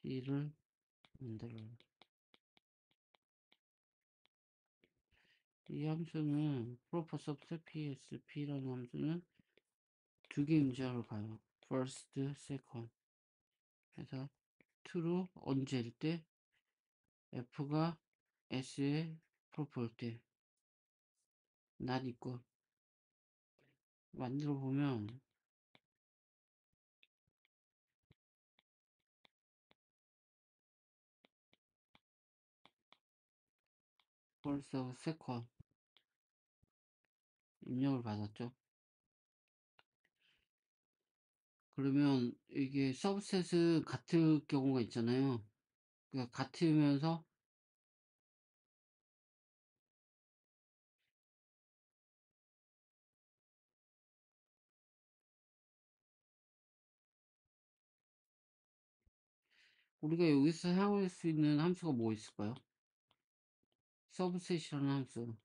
S1: P를 만들어. 이 함수는 proper subset PSP라는 함수는 두 개 임자로 가요. first, second. 그래서 true 언제일 때 f가 s에 proper일 때 not equal 만들어 보면 first, second 입력을 받았죠. 그러면 이게 서브셋은 같을 경우가 있잖아요. 그러니까 같으면서 우리가 여기서 사용할 수 있는 함수가 뭐 있을까요? 서브셋이라는 함수.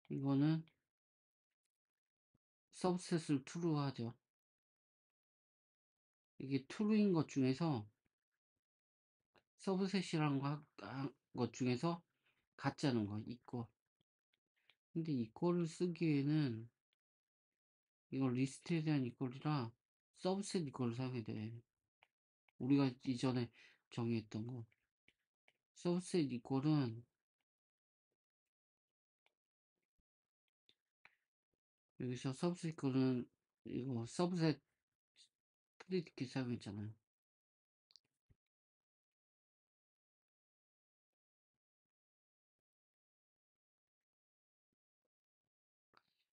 S1: 이거는 서브셋을 true로 하죠. 이게 true인 것 중에서 서브셋이라는 것 중에서 같지 않은 거 equal. 근데 equal을 쓰기에는 이거 리스트에 대한 equal이라 서브셋 equal을 사용해야 돼. 우리가 이전에 정의했던 거. 서브셋 이꼴은 여기서 서브셋 이꼴은 이거 서브셋 프리디키 사용했잖아요.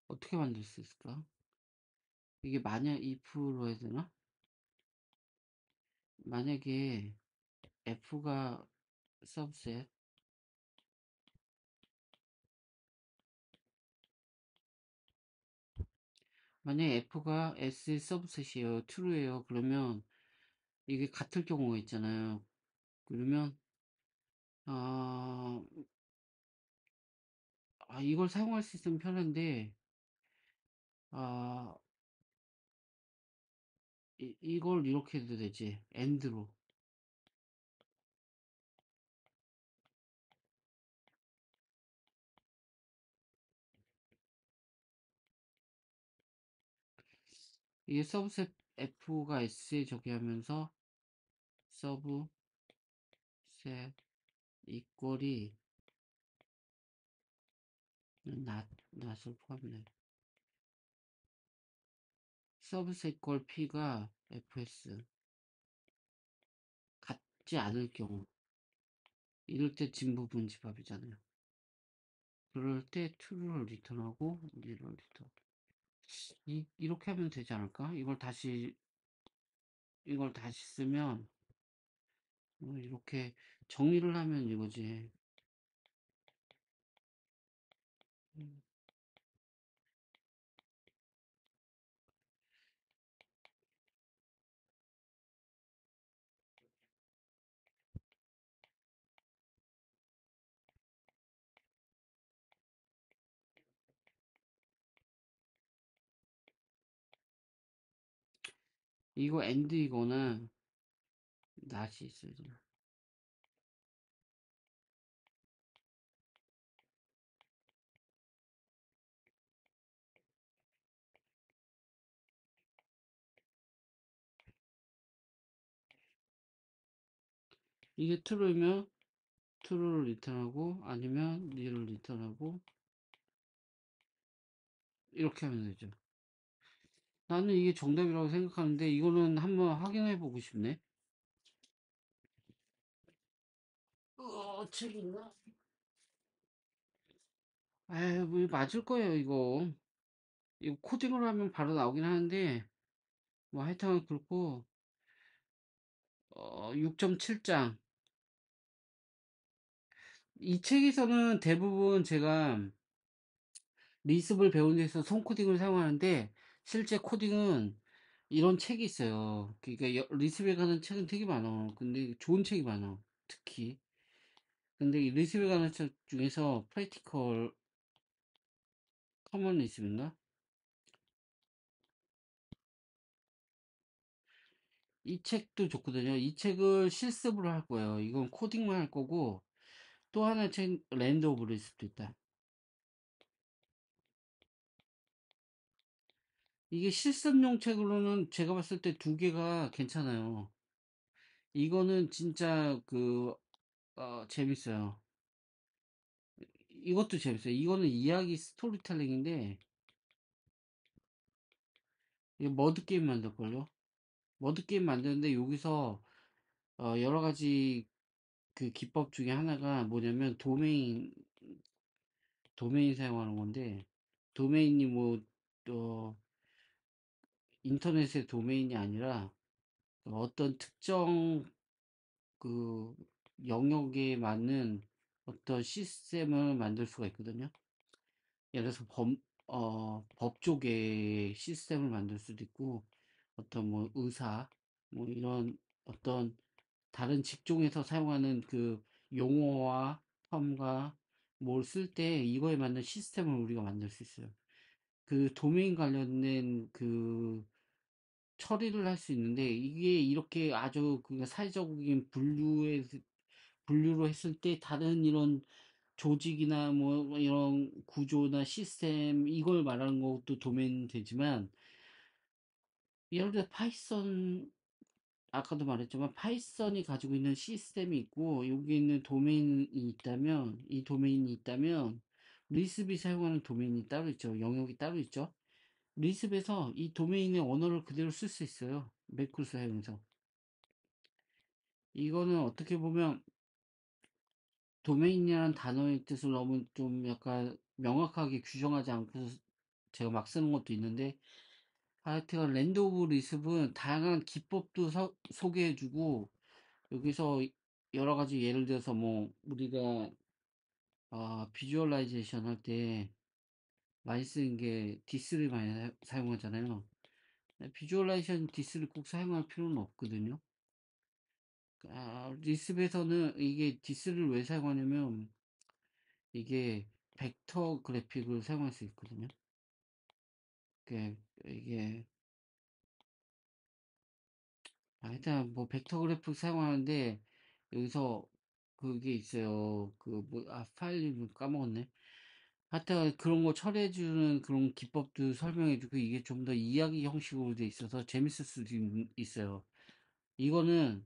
S1: 어떻게 만들 수 있을까? 이게 만약 if로 해야 되나? 만약에 f가 서브셋, 만약에 f가 s의 서브셋이에요, true예요. 그러면 이게 같을 경우가 있잖아요. 그러면 아, 이걸 사용할 수 있으면 편한데 아, 이걸 이렇게 해도 되지. and로. 이게 서브셋 f가 s에 저기 하면서 서브셋 이꼴이 not을 포함해. 서브셋 꼴 p가 fs 같지 않을 경우, 이럴 때 진부분 집합이잖아요. 그럴 때 true를 리턴하고 nil을 리턴. 이렇게 하면 되지 않을까? 이걸 다시 쓰면 이렇게 정리를 하면 이거지. 음, 이거 and 이거는 not이 있어야 돼. 이게 true면 true를 리턴하고 아니면 nil을 리턴하고 이렇게 하면 되죠. 나는 이게 정답이라고 생각하는데 이거는 한번 확인해 보고 싶네. 책 있나? 에이, 뭐 맞을 거예요, 이거. 이거 코딩을 하면 바로 나오긴 하는데 뭐 하여튼 그렇고 6.7장 이 책에서는 대부분 제가 리습을 배우는 데서 손코딩을 사용하는데 실제 코딩은 이런 책이 있어요. 그러니까 리습에 관한 책은 되게 많아. 근데 좋은 책이 많아. 특히. 근데 이 리습에 관한 책 중에서 프랙티컬 커먼 리습인가? 이 책도 좋거든요. 이 책을 실습으로 할 거예요. 이건 코딩만 할 거고 또 하나 책 랜드 오브 리습도 있다. 이게 실습용 책으로는 제가 봤을 때 두 개가 괜찮아요. 이거는 진짜 재밌어요. 이것도 재밌어요. 이거는 이야기 스토리텔링인데, 이거 머드게임 만들걸요? 머드게임 만드는데 여기서, 여러 가지 그 기법 중에 하나가 뭐냐면, 도메인 사용하는 건데, 도메인이 어, 인터넷의 도메인이 아니라, 어떤 특정 그 영역에 맞는 어떤 시스템을 만들 수가 있거든요. 예를 들어서 법조계 시스템을 만들 수도 있고, 어떤 뭐 의사, 뭐 이런 어떤 다른 직종에서 사용하는 그 용어와 텀과 뭘 쓸 때 이거에 맞는 시스템을 우리가 만들 수 있어요. 그 도메인 관련된 그 처리를 할 수 있는데 이게 이렇게 아주 그 사회적인 분류로 했을 때 다른 이런 조직이나 뭐 이런 구조나 시스템 이걸 말하는 것도 도면 되지만 예를 들어 파이썬 아까도 말했지만 파이썬이 가지고 있는 시스템이 있고 여기 있는 도메인이 있다면 이 도메인이 있다면 리습이 사용하는 도메인이 따로 있죠. 영역이 따로 있죠. 리습에서 이 도메인의 언어를 그대로 쓸 수 있어요. 매크로 사용해서. 이거는 어떻게 보면 도메인이라는 단어의 뜻을 너무 좀 약간 명확하게 규정하지 않고 제가 막 쓰는 것도 있는데 하여튼 랜드 오브 리습은 다양한 기법도 소개해주고 여기서 여러 가지 예를 들어서 뭐 우리가 비주얼라이제이션 할 때 많이 쓰는 게 디스를 많이 사용하잖아요. 비주얼라이제이션 디스를 꼭 사용할 필요는 없거든요. 리습에서는 이게 디스를 왜 사용하냐면 이게 벡터 그래픽을 사용할 수 있거든요. 이게 일단 뭐 벡터 그래픽 사용하는데 여기서 그게 있어요. 파일 이름 까먹었네. 하여튼 그런 거 처리해주는 그런 기법도 설명해주고 이게 좀 더 이야기 형식으로 돼 있어서 재밌을 수도 있어요. 이거는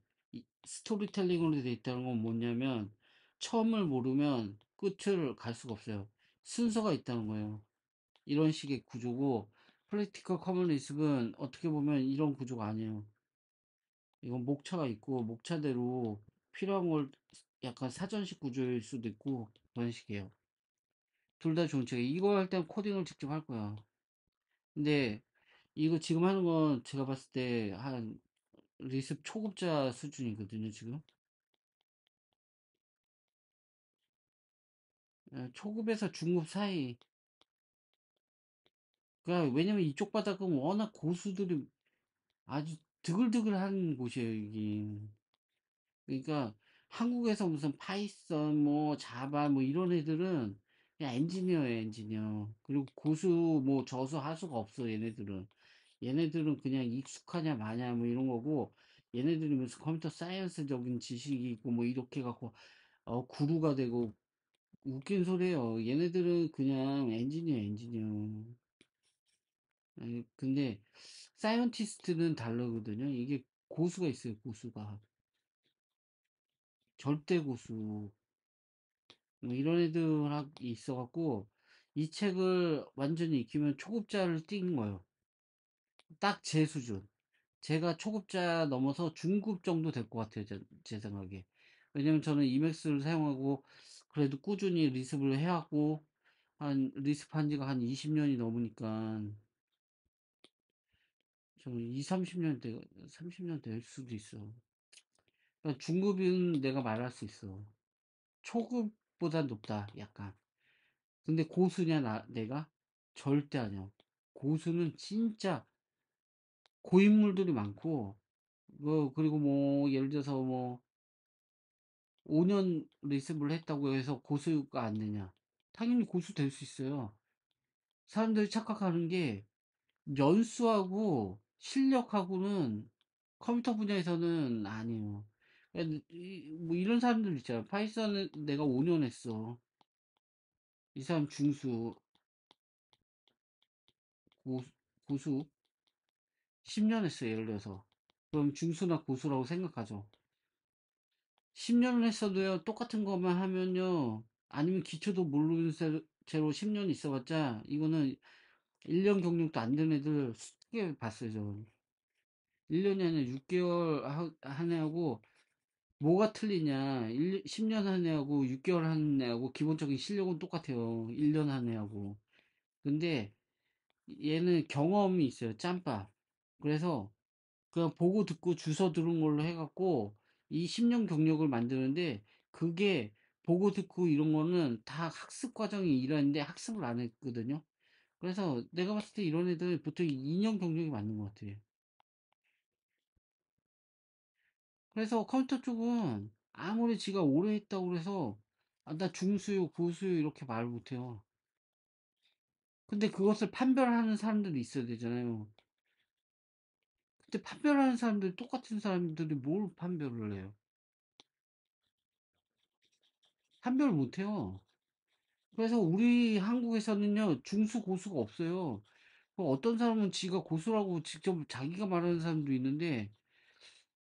S1: 스토리텔링으로 돼 있다는 건 뭐냐면 처음을 모르면 끝을 갈 수가 없어요. 순서가 있다는 거예요. 이런 식의 구조고 프랙티컬 커뮤니즘은 어떻게 보면 이런 구조가 아니에요. 이건 목차가 있고 목차대로 필요한 걸 약간 사전식 구조일 수도 있고 그런 식이에요. 둘 다 좋은 책이에요. 이거 할 땐 코딩을 직접 할 거야. 근데 이거 지금 하는 건 제가 봤을 때 한 리습 초급자 수준이거든요, 지금. 초급에서 중급 사이. 그러니까 왜냐면 이쪽 바닥은 워낙 고수들이 아주 드글드글한 곳이에요, 이게. 그러니까 한국에서 무슨 파이썬 뭐 자바 뭐 이런 애들은 그냥 엔지니어예요, 엔지니어. 그리고 고수 뭐 저수 하수가 없어, 얘네들은. 얘네들은 그냥 익숙하냐 마냐 뭐 이런 거고 얘네들이 무슨 컴퓨터 사이언스적인 지식이 있고 뭐 이렇게 갖고 구루가 되고 웃긴 소리예요. 얘네들은 그냥 엔지니어, 엔지니어. 근데 사이언티스트는 다르거든요. 이게 고수가 있어요, 고수가. 절대 고수. 뭐 이런 애들이 있어갖고 이 책을 완전히 익히면 초급자를 뛴 거예요. 딱 제 수준. 제가 초급자 넘어서 중급 정도 될 것 같아요, 제 생각에. 왜냐면 저는 이맥스를 사용하고 그래도 꾸준히 리습을 해왔고 한 리습한 지가 한 20년이 넘으니까 저는 2, 30년 대 30년 될 수도 있어. 그러니까 중급은 내가 말할 수 있어. 초급보다 높다, 약간. 근데 고수냐, 내가? 절대 아니야. 고수는 진짜 고인물들이 많고, 그리고 뭐, 예를 들어서 뭐, 5년 리습을 했다고 해서 고수가 안 되냐. 당연히 고수 될 수 있어요. 사람들이 착각하는 게, 연수하고 실력하고는 컴퓨터 분야에서는 아니에요. 뭐 이런 사람들 있잖아. 파이썬은 내가 5년 했어. 이 사람 중수, 고수, 고수 10년 했어, 예를 들어서. 그럼 중수나 고수라고 생각하죠. 10년을 했어도요, 똑같은 것만 하면요, 아니면 기초도 모르는 채로 10년 있어봤자, 이거는 1년 경력도 안 된 애들 수개 봤어요, 저는. 1년이 아니라 6개월 한 애하고, 뭐가 틀리냐. 10년 한 애하고 6개월 한 애하고 기본적인 실력은 똑같아요. 1년 한 애하고. 근데 얘는 경험이 있어요. 짬밥. 그래서 그냥 보고 듣고 주워 들은 걸로 해갖고 이 10년 경력을 만드는데 그게 보고 듣고 이런 거는 다 학습 과정이 일환인데 학습을 안 했거든요. 그래서 내가 봤을 때 이런 애들 보통 2년 경력이 맞는 것 같아요. 그래서 컴퓨터 쪽은 아무리 지가 오래 했다고 그래서 나 중수요, 고수요 이렇게 말 못해요. 근데 그것을 판별하는 사람들이 있어야 되잖아요. 근데 판별하는 사람들이 똑같은 사람들이 뭘 판별을 해요? 판별 못해요. 그래서 우리 한국에서는요, 중수, 고수가 없어요. 어떤 사람은 지가 고수라고 직접 자기가 말하는 사람도 있는데,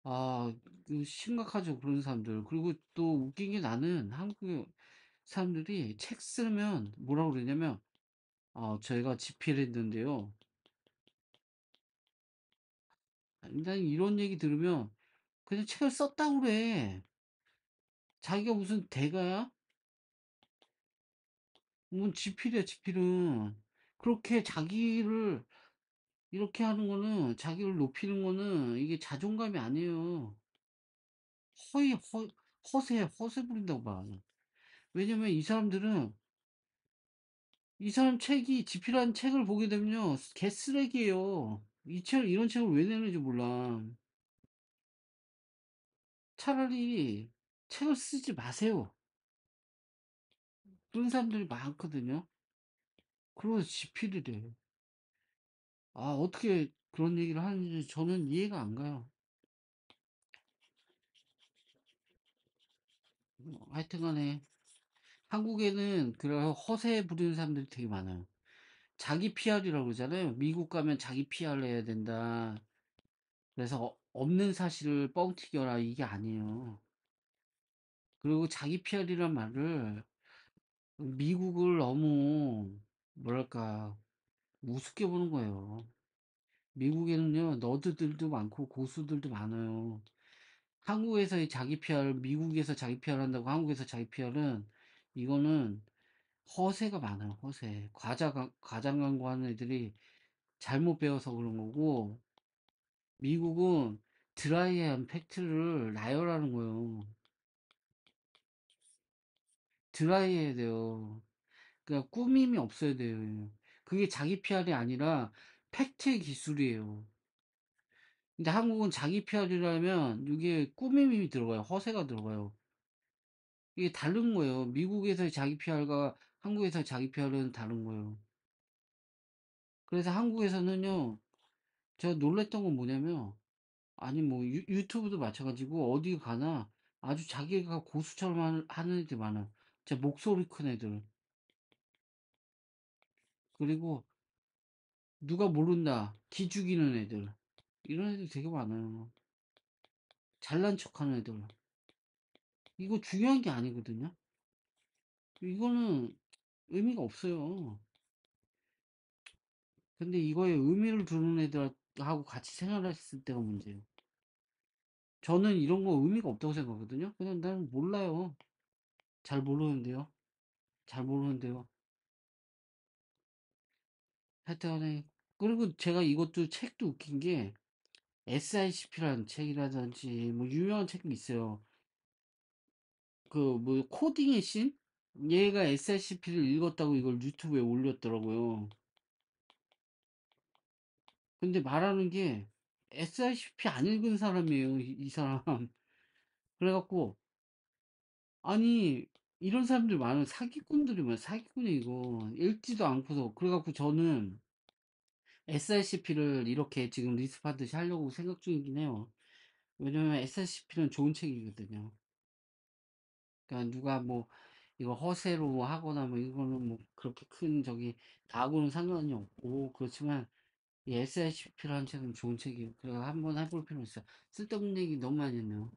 S1: 아, 그 심각하죠, 그런 사람들. 그리고 또 웃긴 게 나는 한국 사람들이 책 쓰면 뭐라고 그러냐면, 저희가 집필 했는데요. 난 이런 얘기 들으면 그냥 책을 썼다고 그래. 자기가 무슨 대가야? 뭔 지필이야, 지필은. 그렇게 자기를 이렇게 하는 거는, 자기를 높이는 거는 이게 자존감이 아니에요. 허위, 허세 부린다고 봐. 왜냐면 이 사람들은, 이 사람 책이, 지필한 책을 보게 되면요, 개쓰레기예요. 이런 책을 왜 내는지 몰라. 차라리 책을 쓰지 마세요. 그런 사람들이 많거든요. 그러고 지필이래. 어떻게 그런 얘기를 하는지 저는 이해가 안 가요. 하여튼 간에, 한국에는 그런 허세 부리는 사람들이 되게 많아요. 자기 PR이라고 그러잖아요. 미국 가면 자기 PR을 해야 된다. 그래서 없는 사실을 뻥튀겨라. 이게 아니에요. 그리고 자기 PR이란 말을 미국을 너무 뭐랄까 우습게 보는 거예요. 미국에는요 너드들도 많고 고수들도 많아요. 한국에서의 자기 PR, 미국에서 자기 PR 한다고 한국에서 자기 PR은 이거는 허세가 많아요. 허세. 과장 광고하는 애들이 잘못 배워서 그런 거고 미국은 드라이한 팩트를 나열하는 거예요. 드라이해야 돼요. 그러니까 꾸밈이 없어야 돼요. 그게 자기 PR이 아니라 팩트의 기술이에요. 근데 한국은 자기 PR이라면 이게 꾸밈이 들어가요. 허세가 들어가요. 이게 다른 거예요. 미국에서의 자기 PR과 한국에서의 자기 PR은 다른 거예요. 그래서 한국에서는요, 제가 놀랬던 건 뭐냐면, 아니 뭐 유튜브도 마찬가지고 어디 가나 아주 자기가 고수처럼 하는 애들 많아. 제 목소리 큰 애들. 그리고 누가 모른다 기죽이는 애들. 이런 애들 되게 많아요. 잘난 척하는 애들. 이거 중요한 게 아니거든요. 이거는 의미가 없어요. 근데 이거에 의미를 두는 애들하고 같이 생활했을 때가 문제예요. 저는 이런 거 의미가 없다고 생각하거든요. 그냥 난 몰라요. 잘 모르는데요. 잘 모르는데요. 하여튼 그리고 제가 이것도 책도 웃긴 게 SICP라는 책이라든지 뭐 유명한 책이 있어요. 그 뭐 코딩의 신? 얘가 SICP를 읽었다고 이걸 유튜브에 올렸더라고요. 근데 말하는 게 SICP 안 읽은 사람이에요, 이 사람. 그래갖고 아니 이런 사람들 많은 사기꾼들이 많아. 사기꾼이 이거 읽지도 않고서. 그래갖고 저는 SICP를 이렇게 지금 리스트하듯이 하려고 생각 중이긴 해요. 왜냐면 SICP는 좋은 책이거든요. 그러니까 누가 뭐 이거 허세로 뭐 하거나 뭐 이거는 뭐 그렇게 큰 저기 나하고는 상관이 없고 그렇지만 이 SICP라는 책은 좋은 책이에요. 그래서 한번 해볼 필요 있어요. 쓸데없는 얘기 너무 많이 했네요.